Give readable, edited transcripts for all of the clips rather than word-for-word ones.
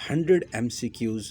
100 MCQs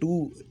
2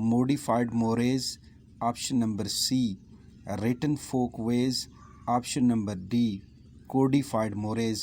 modified mores, option number C written folk ways, option number D codified mores।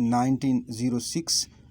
1906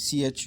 C.H.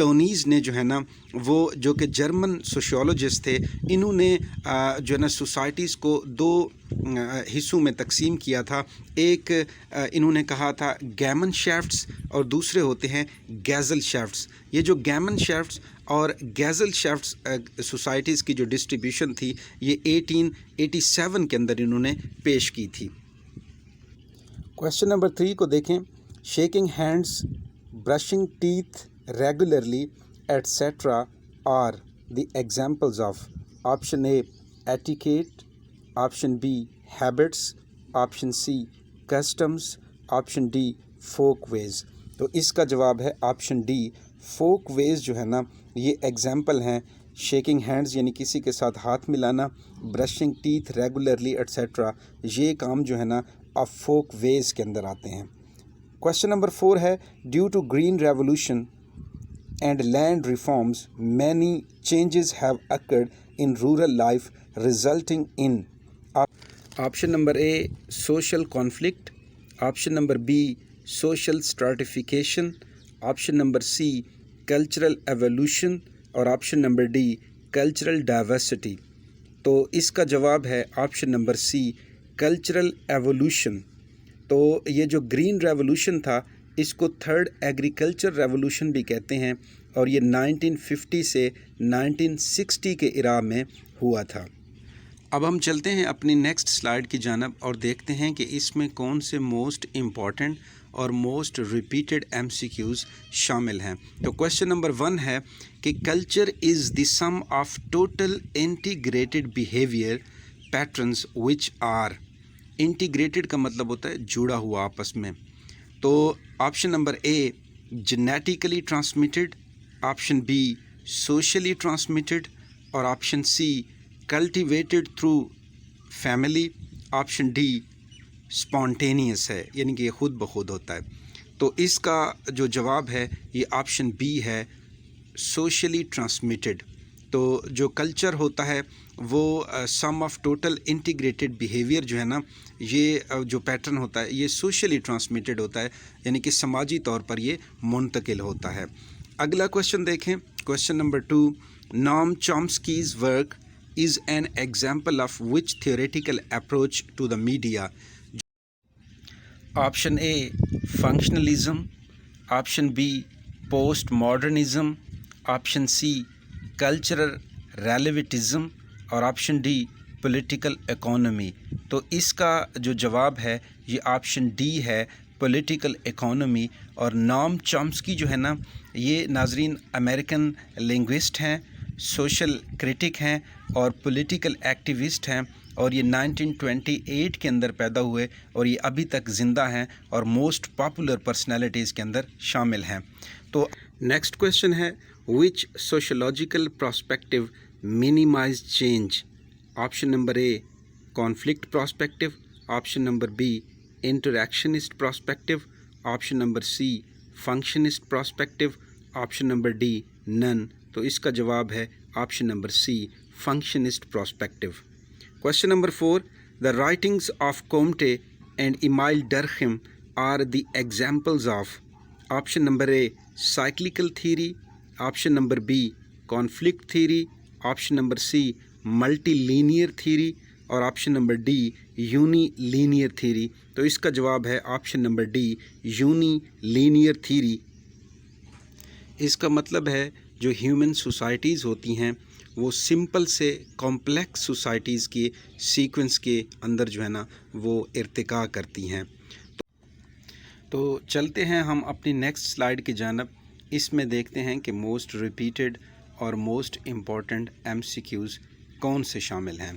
ٹونیز نے جو ہے نا وہ جو کہ جرمن سوشیولوجسٹ تھے، انہوں نے جو ہے نا سوسائٹیز کو دو حصوں میں تقسیم کیا تھا. ایک انہوں نے کہا تھا گیمن شیفٹس اور دوسرے ہوتے ہیں گیزل شیفٹس. یہ جو گیمن شیفٹس اور گیزل شیفٹس سوسائٹیز کی جو ڈسٹریبیوشن تھی یہ 1887 کے اندر انہوں نے پیش کی تھی. کویشچن نمبر 3 کو دیکھیں. Shaking hands, brushing teeth regularly etcetera are the examples of. Option A etiquette, option B habits, option C customs, option D folkways. تو اس کا جواب ہے آپشن ڈی فوک ویز. جو ہے نا یہ ایگزامپل ہیں. شیکنگ ہینڈز یعنی کسی کے ساتھ ہاتھ ملانا، برشنگ ٹیتھ ریگولرلی ایٹسیٹرا، یہ کام جو ہے نا آپ فوک ویز کے اندر آتے ہیں. کویشچن نمبر 4 ہے due to green revolution and land reforms many changes have occurred in rural life resulting in. Option number A social conflict, option number B social stratification, option number C cultural evolution اور option number D cultural diversity. تو اس کا جواب ہے option number C cultural evolution. تو یہ جو green revolution تھا اس کو تھرڈ ایگریکلچر ریولوشن بھی کہتے ہیں اور یہ 1950 سے 1960 کے ایرا میں ہوا تھا. اب ہم چلتے ہیں اپنی نیکسٹ سلائیڈ کی جانب اور دیکھتے ہیں کہ اس میں کون سے موسٹ امپورٹنٹ اور most repeated M C Qs شامل ہیں. تو کویشچن نمبر 1 ہے کہ culture is the sum of total integrated behaviour patterns which are. Integrated کا مطلب ہوتا ہے جڑا ہوا آپس میں. تو option number A genetically transmitted, option B socially transmitted اور option C cultivated through family, option D spontaneous ہے یعنی کہ یہ خود بخود ہوتا ہے. تو اس کا جو جواب ہے یہ آپشن بی ہے سوشلی ٹرانسمیٹڈ. تو جو کلچر ہوتا ہے وہ سم آف ٹوٹل انٹیگریٹڈ بیہیویئر جو ہے نا یہ جو پیٹرن ہوتا ہے یہ سوشلی ٹرانسمیٹڈ ہوتا ہے یعنی کہ سماجی طور پر یہ منتقل ہوتا ہے. اگلا کویشچن دیکھیں. کویشچن نمبر 2 نام چامسکیز work is an example of which theoretical approach to the media. Option A functionalism, option B postmodernism, option C cultural relativism اور آپشن ڈی پولیٹیکل اکانومی. تو اس کا جو جواب ہے یہ آپشن ڈی ہے پولیٹیکل اکانومی. اور نام چامسکی جو ہے نا یہ ناظرین امریکن لنگوسٹ ہیں، سوشل کرٹک ہیں اور پولیٹیکل ایکٹیوسٹ ہیں اور یہ 1928 کے اندر پیدا ہوئے اور یہ ابھی تک زندہ ہیں اور موسٹ پاپولر پرسنالٹیز کے اندر شامل ہیں. تو نیکسٹ کویشچن ہے which sociological perspective minimize change. Option number A conflict perspective, option number B interactionist perspective, option number C functionalist perspective, option number D none. تو اس کا جواب ہے option number C functionalist perspective. Question number 4 the writings of Comte and Emile Durkheim are the examples of. Option number A cyclical theory, option number B conflict theory, option number C multilinear theory اور option number D unilinear theory. تو اس کا جواب ہے option number D unilinear theory. اس کا مطلب ہے جو ہیومن سوسائٹیز ہوتی ہیں وہ سمپل سے کمپلیکس سوسائٹیز کے سیکوینس کے اندر جو ہے نا وہ ارتقاء کرتی ہیں. تو چلتے ہیں ہم اپنی نیکسٹ سلائیڈ کی جانب. اس میں دیکھتے ہیں کہ موسٹ ریپیٹڈ اور most important M C Qs کون سے شامل ہیں.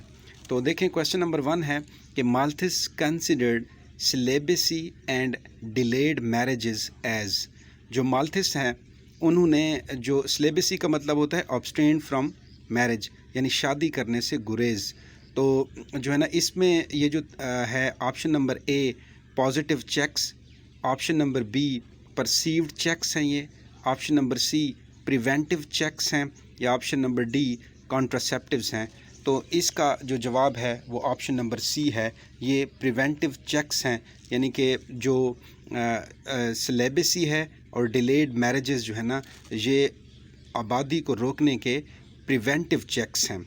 تو دیکھیں کویشچن نمبر 1 ہے کہ Malthus considered celibacy and delayed marriages as. جو مالتھس ہیں انہوں نے جو سلیبسی کا مطلب ہوتا ہے abstain فرام میرج یعنی شادی کرنے سے گریز. تو جو ہے نا اس میں یہ جو ہے option number A positive checks, option number B perceived checks ہیں، یہ option number C preventive checks ہیں یا آپشن نمبر ڈی کانٹراسیپٹیوز ہیں. تو اس کا جو جواب ہے وہ آپشن نمبر سی ہے، یہ پریونٹیو چیکس ہیں یعنی کہ جو سلیبسی ہے اور ڈیلیڈ میرجز جو ہے نا یہ آبادی کو روکنے کے پریونٹیو چیکس ہیں۔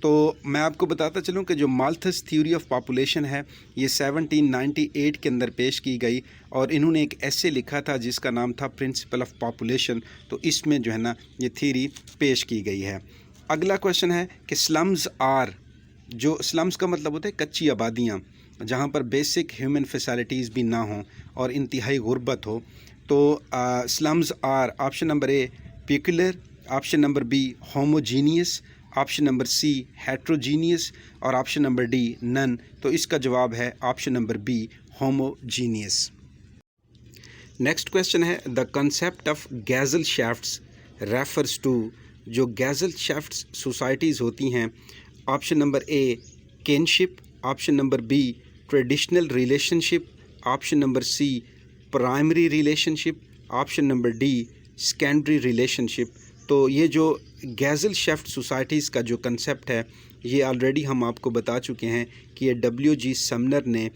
تو میں آپ کو بتاتا چلوں کہ جو مالتھس تھیوری آف پاپولیشن ہے یہ 1798 کے اندر پیش کی گئی، اور انہوں نے ایک ایسے لکھا تھا جس کا نام تھا پرنسپل آف پاپولیشن، تو اس میں جو ہے نا یہ تھیوری پیش کی گئی ہے۔ اگلا کویشچن ہے کہ سلمز آر، جو سلمز کا مطلب ہوتا ہے کچی آبادیاں، جہاں پر بیسک ہیومن فیسلٹیز بھی نہ ہوں اور انتہائی غربت ہو، تو slums are option number A peculiar, option number B homogeneous, option number C heterogeneous, اور آپشن نمبر ڈی نن۔ تو اس کا جواب ہے option number B homogeneous. Next question ہے the concept of Gesellschaft refers to, جو Gesellschaft societies ہوتی ہیں، option number A kinship, option number B traditional relationship, option number C primary relationship, option number D secondary relation شپ۔ تو یہ جو Geisel shift societies کا جو concept ہے یہ آلریڈی ہم آپ کو بتا چکے ہیں کہ یہ WG سمنر نے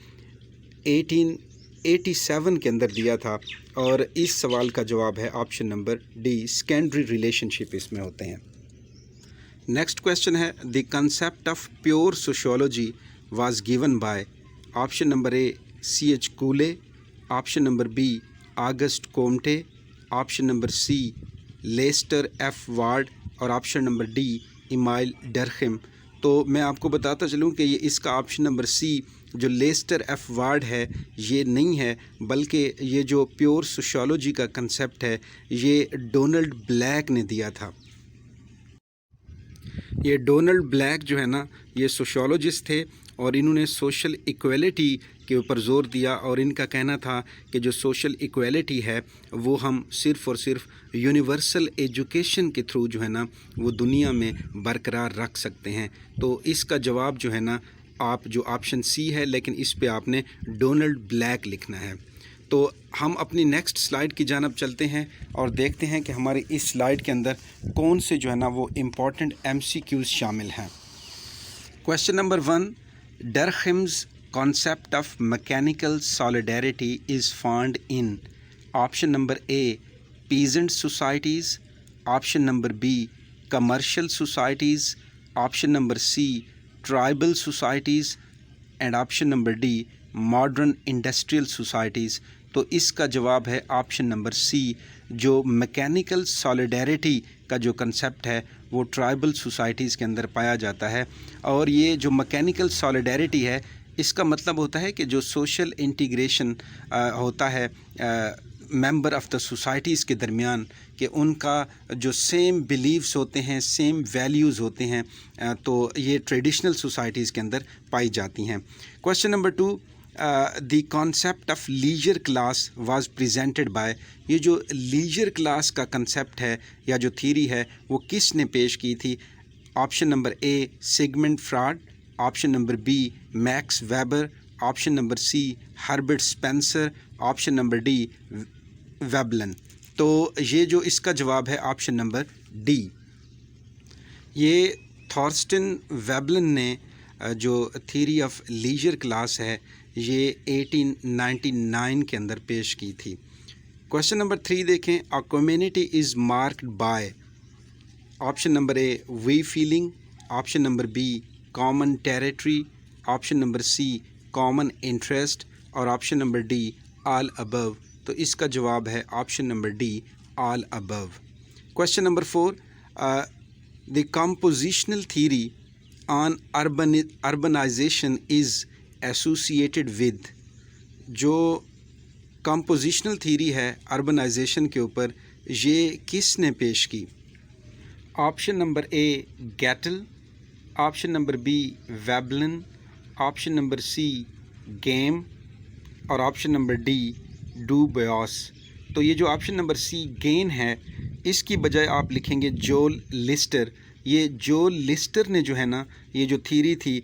1887 کے اندر دیا تھا، اور اس سوال کا جواب ہے option number D secondary relationship اس میں ہوتے ہیں۔ نیکسٹ کویشچن ہے the concept of pure sociology was given by, option number A CH Cooley, option number B Auguste Comte, option number C Lester F Ward, اور option number D Emile Durkheim. تو میں آپ کو بتاتا چلوں کہ یہ اس کا آپشن نمبر سی جو لیسٹر F وارڈ ہے یہ نہیں ہے، بلکہ یہ جو پیور سوشیولوجی کا کنسیپٹ ہے یہ ڈونلڈ بلیک نے دیا تھا۔ یہ ڈونلڈ بلیک جو ہے نا یہ سوشیولوجسٹ تھے، اور انہوں نے سوشل ایکویلٹی کے اوپر زور دیا، اور ان کا کہنا تھا کہ جو سوشل ایکویلٹی ہے وہ ہم صرف اور صرف یونیورسل ایجوکیشن کے تھرو جو ہے نا وہ دنیا میں برقرار رکھ سکتے ہیں۔ تو اس کا جواب جو ہے نا آپ جو آپشن سی ہے، لیکن اس پہ آپ نے ڈونلڈ بلیک لکھنا ہے۔ تو ہم اپنی نیکسٹ سلائیڈ کی جانب چلتے ہیں اور دیکھتے ہیں کہ ہماری اس سلائیڈ کے اندر کون سے جو ہے نا وہ امپورٹنٹ MCQs شامل ہیں۔ Question number 1، ڈرخمز concept of mechanical solidarity is found in option number A peasant societies, option number B commercial societies, option number C tribal societies, and option number D modern industrial societies۔ تو اس کا جواب ہے option number سی، جو mechanical solidarity کا جو concept ہے وہ ٹرائبل سوسائٹیز کے اندر پایا جاتا ہے، اور یہ جو میکینیکل سالیڈیرٹی ہے اس کا مطلب ہوتا ہے کہ جو سوشل انٹیگریشن ہوتا ہے ممبر آف دا سوسائٹیز کے درمیان، کہ ان کا جو سیم بلیفس ہوتے ہیں، سیم ویلیوز ہوتے ہیں، تو یہ ٹریڈیشنل سوسائٹیز کے اندر پائی جاتی ہیں۔ Question number 2، the concept of leisure class was presented by, یہ جو لیجر کلاس کا کنسیپٹ ہے یا جو تھیری ہے وہ کس نے پیش کی تھی؟ Option number A Sigmund Freud, option number B Max Weber, option number C Herbert Spencer, option number D Veblen. تو یہ جو اس کا جواب ہے آپشن نمبر ڈی۔ یہ تھارسٹن ویبلن نے جو تھیری آف لیجر کلاس ہے یہ 1899 کے اندر پیش کی تھی۔ کویشچن نمبر 3 دیکھیں، a community is marked by, option number A we feeling, option number B common territory, option number C common interest, اور option number D all above. تو اس کا جواب ہے option number D all above. Question number 4، the compositional theory on urbanization is associated with, جو compositional theory ہے urbanisation کے اوپر یہ کس نے پیش کی؟ Option number A Gettel, option number B Veblen, option number C Gans, اور option number D Du Bois. تو یہ جو آپشن نمبر سی گین ہے اس کی بجائے آپ لکھیں گے جول لسٹر۔ یہ جول لسٹر نے جو ہے نا یہ جو تھیری تھی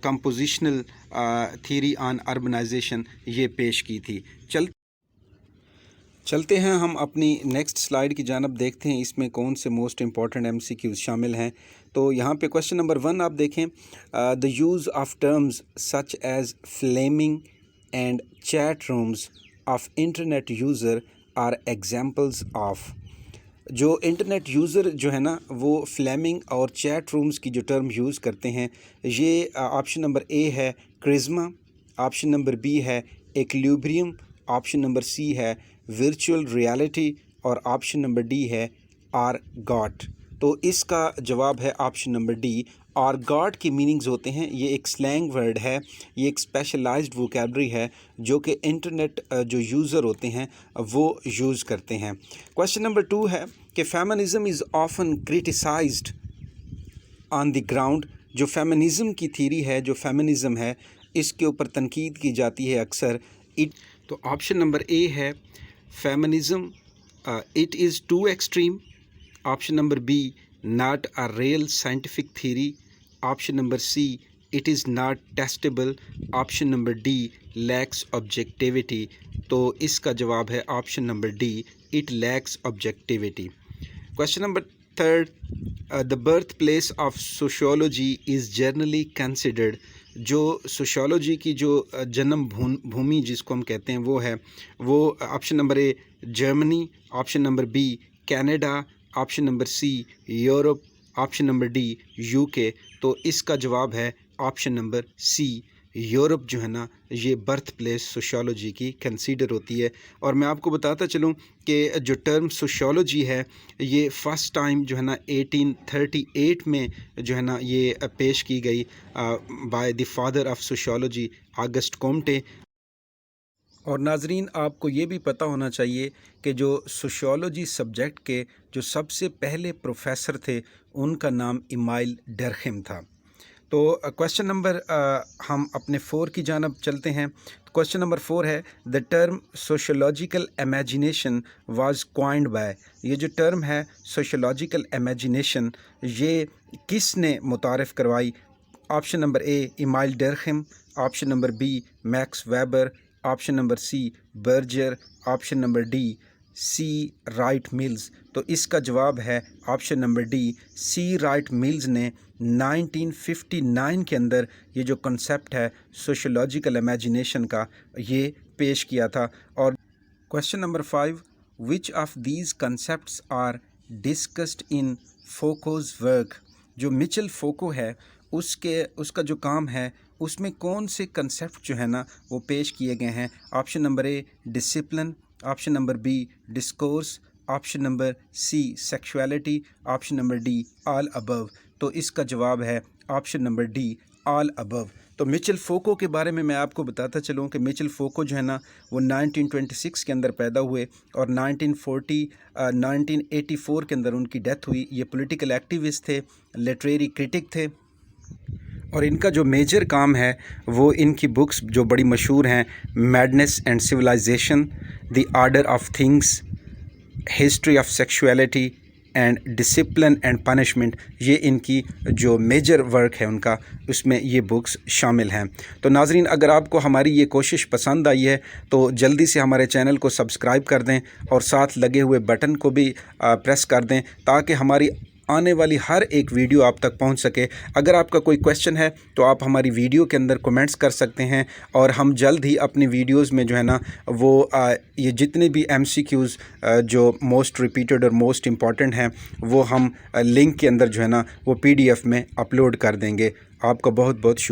کمپوزیشنل تھیری آن اربنائزیشن یہ پیش کی تھی۔ چلتے ہیں ہم اپنی نیکسٹ سلائیڈ کی جانب، دیکھتے ہیں اس میں کون سے موسٹ امپورٹنٹ MCQs شامل ہیں۔ تو یہاں پہ کویشچن نمبر 1 آپ دیکھیں، the use of terms such as flaming and chat rooms of internet user are examples of, جو انٹرنیٹ یوزر جو ہے نا وہ فلیمنگ اور چیٹ رومز کی جو ٹرم یوز کرتے ہیں، یہ آپشن نمبر اے ہے کرزما، آپشن نمبر بی ہے ایکلیوبریم، آپشن نمبر سی ہے ورچوئل ریالٹی اور آپشن نمبر ڈی ہے آرگاٹ۔ تو اس کا جواب ہے آپشن نمبر ڈی۔ آرگاٹ کی میننگز ہوتے ہیں، یہ ایک سلینگ ورڈ ہے، یہ ایک اسپیشلائزڈ ووکیبلری ہے جو کہ انٹرنیٹ جو یوزر ہوتے ہیں وہ یوز کرتے ہیں۔ کویسچن نمبر 2 ہے کہ feminism is often criticised on the ground. جو فیمنزم کی تھیری ہے، جو فیمنزم ہے، اس کے اوپر تنقید کی جاتی ہے اکثر۔ تو آپشن نمبر اے ہے feminism it is too extreme, option number B not a real scientific theory, option number C it is not testable, option number D lacks objectivity. تو اس کا جواب ہے option number D it lacks objectivity. Question number 3 the birth place of sociology is generally considered. جو sociology کی جو جنم بھومی جس کو ہم کہتے ہیں وہ option number A Germany, option number B Canada, option number C Europe, option number D U K. تو اس کا جواب ہے آپشن نمبر سی یورپ جو ہے نا یہ برتھ پلیس سوشیولوجی کی کنسیڈر ہوتی ہے۔ اور میں آپ کو بتاتا چلوں کہ جو ٹرم سوشیولوجی ہے یہ فرسٹ ٹائم جو ہے نا 1838 میں جو ہے نا یہ پیش کی گئی by the father of sociology Auguste Comte. اور ناظرین آپ کو یہ بھی پتہ ہونا چاہیے کہ جو سوشیولوجی سبجیکٹ کے جو سب سے پہلے پروفیسر تھے ان کا نام ایمائل ڈرخیم تھا۔ تو کویسچن نمبر ہم اپنے 4 کی جانب چلتے ہیں۔ کویسچن نمبر 4 ہے the term sociological imagination was coined by. یہ جو ٹرم ہے سوشولوجیکل امیجینیشن یہ کس نے متعارف کروائی؟ Option number A Emile Durkheim, option number B Max Weber, option number C Berger, option number D C Wright Mills. تو اس کا جواب ہے option number D C Wright Mills نے 1959 کے اندر یہ جو کنسیپٹ ہے سوشولوجیکل امیجینیشن کا یہ پیش کیا تھا۔ اور question number 5 which of these concepts are discussed in Foucault's work. جو مچل فوکو ہے اس کا جو کام ہے اس میں کون سے کنسیپٹ جو ہے نا وہ پیش کیے گئے ہیں؟ Option number A discipline, option number B discourse, option number C sexuality, option number D all above. تو اس کا جواب ہے option number D all above. تو مچل فوکو کے بارے میں آپ کو بتاتا چلوں کہ مچل فوکو جو ہے نا وہ 1926 کے اندر پیدا ہوئے اور 1984 کے اندر ان کی ڈیتھ ہوئی۔ یہ پولیٹیکل ایکٹیوسٹ تھے، لٹریری کرٹک تھے، اور ان کا جو میجر کام ہے وہ ان کی بکس جو بڑی مشہور ہیں madness and civilisation, the order of things, history of sexuality and discipline and punishment, یہ ان کی جو میجر ورک ہے ان کا، اس میں یہ بکس شامل ہیں۔ تو ناظرین اگر آپ کو ہماری یہ کوشش پسند آئی ہے تو جلدی سے ہمارے چینل کو سبسکرائب کر دیں اور ساتھ لگے ہوئے بٹن کو بھی پریس کر دیں تاکہ ہماری آنے والی ہر ایک ویڈیو آپ تک پہنچ سکے۔ اگر آپ کا کوئی کویسچن ہے تو آپ ہماری ویڈیو کے اندر کمنٹس کر سکتے ہیں اور ہم جلد ہی اپنی ویڈیوز میں جو ہے نا وہ یہ جتنے بھی MCQs جو موسٹ ریپیٹڈ اور موسٹ امپورٹنٹ ہیں وہ ہم لنک کے اندر جو ہے نا وہ PDF میں اپلوڈ کر دیں گے۔ آپ کا بہت بہت شکریہ۔